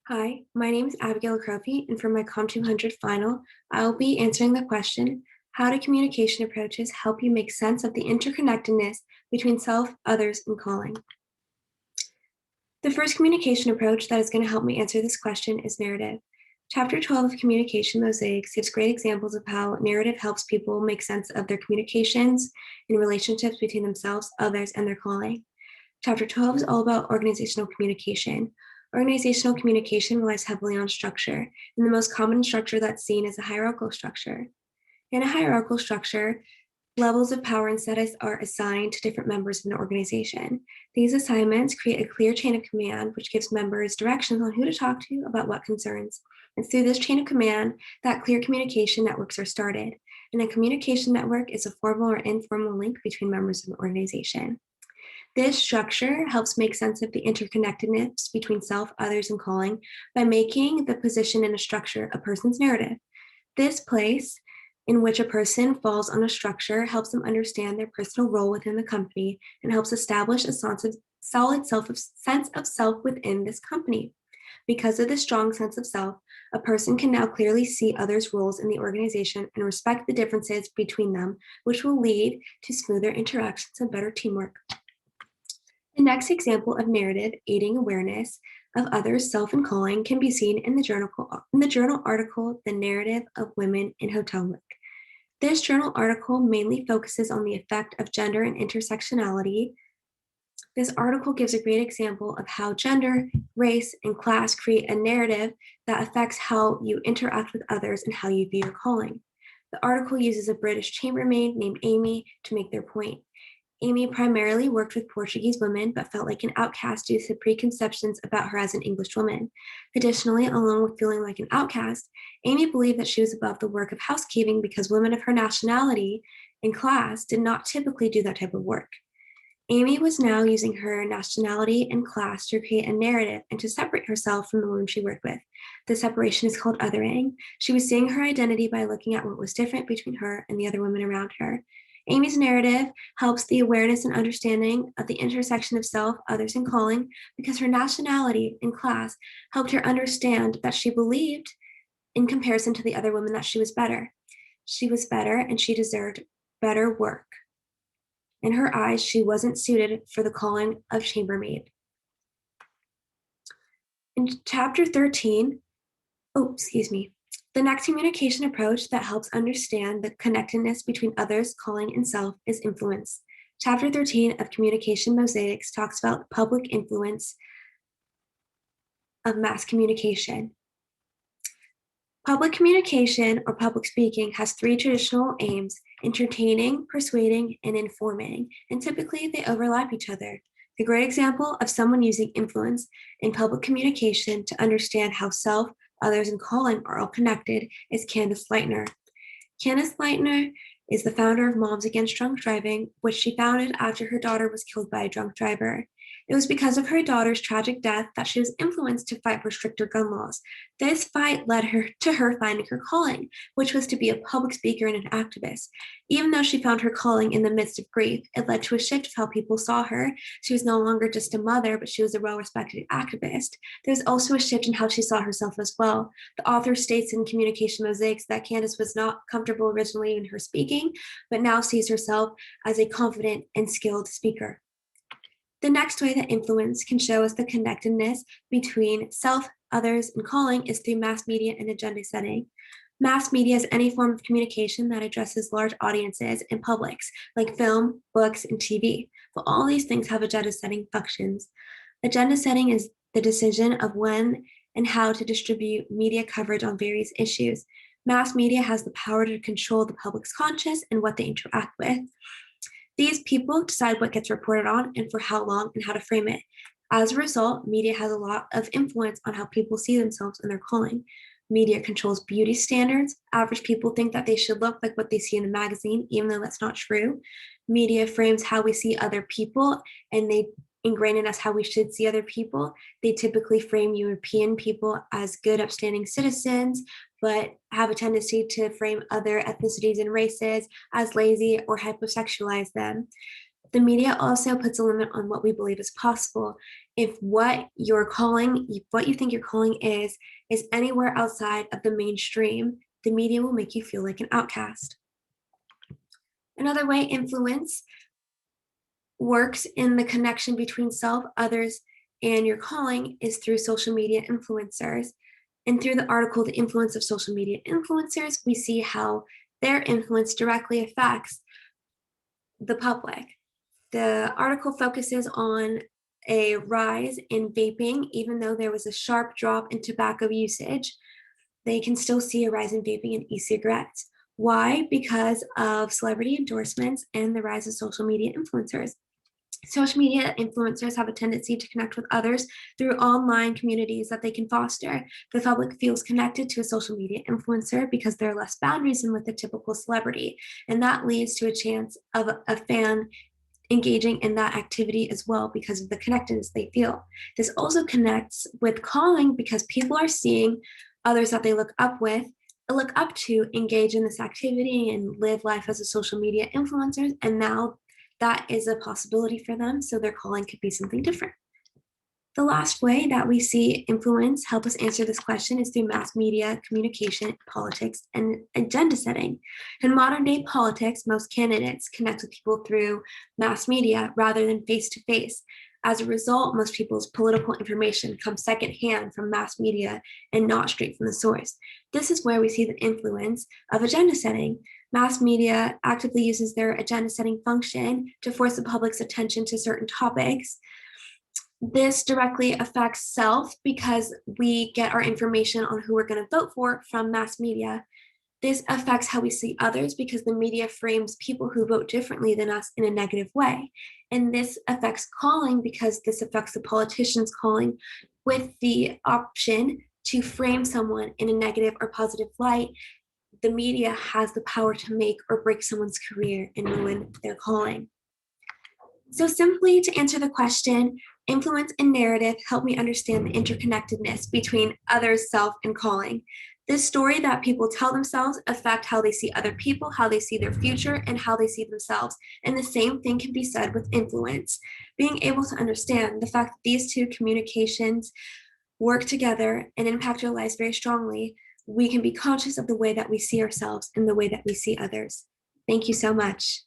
Hi, my name is Abigail-Akrofi, and for my Com 200 final, I will be answering the question, how do communication approaches help you make sense of the interconnectedness between self, others, and calling? The first communication approach that is going to help me answer this question is narrative. Chapter 12 of Communication Mosaics gives great examples of how narrative helps people make sense of their communications and relationships between themselves, others, and their calling. Chapter 12 is all about organizational communication. Organizational communication relies heavily on structure, and the most common structure that's seen is a hierarchical structure. In a hierarchical structure, levels of power and status are assigned to different members of an organization. These assignments create a clear chain of command, which gives members directions on who to talk to about what concerns. And through this chain of command that clear communication networks are started. And a communication network is a formal or informal link between members of an organization. This structure helps make sense of the interconnectedness between self, others, and calling by making the position in a structure a person's narrative. This place in which a person falls on a structure helps them understand their personal role within the company and helps establish a solid sense of self within this company. Because of this strong sense of self, a person can now clearly see others' roles in the organization and respect the differences between them, which will lead to smoother interactions and better teamwork. The next example of narrative aiding awareness of others' self and calling can be seen in the journal article, The Narrative of Women in Hotelwork. This journal article mainly focuses on the effect of gender and intersectionality. This article gives a great example of how gender, race, and class create a narrative that affects how you interact with others and how you view your calling. The article uses a British chambermaid named Amy to make their point. Amy primarily worked with Portuguese women, but felt like an outcast due to preconceptions about her as an English woman. Additionally, along with feeling like an outcast, Amy believed that she was above the work of housekeeping because women of her nationality and class did not typically do that type of work. Amy was now using her nationality and class to create a narrative and to separate herself from the women she worked with. The separation is called othering. She was seeing her identity by looking at what was different between her and the other women around her. Amy's narrative helps the awareness and understanding of the intersection of self, others, and calling because her nationality and class helped her understand that she believed, in comparison to the other women, that she was better. She was better and she deserved better work. In her eyes, she wasn't suited for the calling of chambermaid. In chapter 13, the next communication approach that helps understand the connectedness between others, calling, and self is influence. Chapter 13 of Communication Mosaics talks about public influence of mass communication. Public communication or public speaking has three traditional aims: entertaining, persuading, and informing, and typically they overlap each other. A great example of someone using influence in public communication to understand how self, others, and calling are all connected is Candace Lightner. Candace Lightner is the founder of Moms Against Drunk Driving, which she founded after her daughter was killed by a drunk driver. It was because of her daughter's tragic death that she was influenced to fight for stricter gun laws. This fight led her to her finding her calling, which was to be a public speaker and an activist. Even though she found her calling in the midst of grief, it led to a shift of how people saw her. She was no longer just a mother, but she was a well-respected activist. There's also a shift in how she saw herself as well. The author states in Communication Mosaics that Candace was not comfortable originally in her speaking, but now sees herself as a confident and skilled speaker. The next way that influence can show us the connectedness between self, others, and calling is through mass media and agenda setting. Mass media is any form of communication that addresses large audiences and publics, like film, books, and TV. But all these things have agenda setting functions. Agenda setting is the decision of when and how to distribute media coverage on various issues. Mass media has the power to control the public's conscience and what they interact with. These people decide what gets reported on and for how long and how to frame it. As a result, media has a lot of influence on how people see themselves and their calling. Media controls beauty standards. Average people think that they should look like what they see in the magazine, even though that's not true. Media frames how we see other people, and they ingrain in us how we should see other people. They typically frame European people as good, upstanding citizens, but have a tendency to frame other ethnicities and races as lazy or hypersexualize them. The media also puts a limit on what we believe is possible. If what you think your calling is anywhere outside of the mainstream, the media will make you feel like an outcast. Another way influence works in the connection between self, others, and your calling is through social media influencers. And through the article, The Influence of Social Media Influencers, we see how their influence directly affects the public. The article focuses on a rise in vaping, even though there was a sharp drop in tobacco usage. They can still see a rise in vaping and e-cigarettes. Why? Because of celebrity endorsements and the rise of social media influencers. Social media influencers have a tendency to connect with others through online communities that they can foster. The public feels connected to a social media influencer because there are less boundaries than with a typical celebrity. And that leads to a chance of a fan engaging in that activity as well because of the connectedness they feel. This also connects with calling because people are seeing others that they look up to engage in this activity and live life as a social media influencers, and now that is a possibility for them, so their calling could be something different. The last way that we see influence help us answer this question is through mass media, communication, politics, and agenda setting. In modern day politics, most candidates connect with people through mass media rather than face to face. As a result, most people's political information comes secondhand from mass media and not straight from the source. This is where we see the influence of agenda setting. Mass media actively uses their agenda setting function to force the public's attention to certain topics. This directly affects self because we get our information on who we're going to vote for from mass media. This affects how we see others because the media frames people who vote differently than us in a negative way. And this affects calling because this affects the politician's calling with the option to frame someone in a negative or positive light. The media has the power to make or break someone's career and ruin their calling. So simply to answer the question, influence and narrative help me understand the interconnectedness between others, self, and calling. This story that people tell themselves affect how they see other people, how they see their future, and how they see themselves. And the same thing can be said with influence. Being able to understand the fact that these two communications work together and impact our lives very strongly, we can be conscious of the way that we see ourselves and the way that we see others. Thank you so much.